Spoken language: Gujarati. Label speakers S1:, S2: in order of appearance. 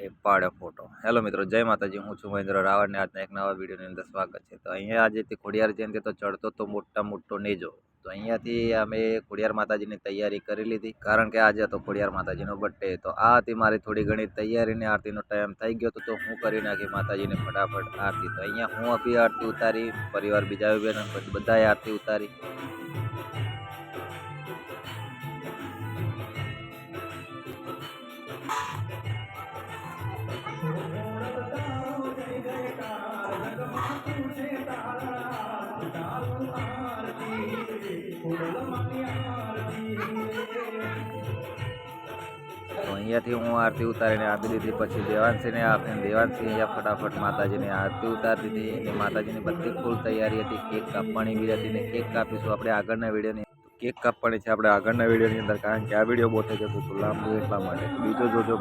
S1: એ પાડે ફોટો। હેલો મિત્રો, જય માતાજી। હું છું મહેન્દ્ર રાવળ ને આજના એક નવા વિડીયોની અંદર સ્વાગત છે। તો અહીંયા આજે ખોડિયાર જયંતિ તો ચડતો તો મોટો નેજો। તો અહીંયાથી અમે ખોડિયાર માતાજીની તૈયારી કરી લીધી, કારણ કે આજે હતો ખોડિયાર માતાજીનો બર્થડે। તો આ હતી મારી થોડી ઘણી તૈયારીને આરતીનો ટાઈમ થઈ ગયો તો હું કરી નાખી માતાજીને ફટાફટ આરતી। તો અહીંયા હું અભી આરતી ઉતારી, પરિવાર બીજા બહેનો બધાએ આરતી ઉતારી। તો અહીંયાથી હું આરતી ઉતારીને આપી દીધી। પછી દેવાંશીને આપીને દેવાંશી અહીંયા ફટાફટ માતાજીની આરતી ઉતારી દીધી અને માતાજીની બધી ફૂલ તૈયારી હતી। કેક કાપવાની બી હતી ને કેક કાપીશું આપણે આગળના વિડીયોની કેક કાપવાની છે આપણે આગળના વિડીયોની અંદર, કારણ કે આ વિડીયો બહુ થઈ જતું હતું લાંબુ, એટલા માટે બીજો જોજો।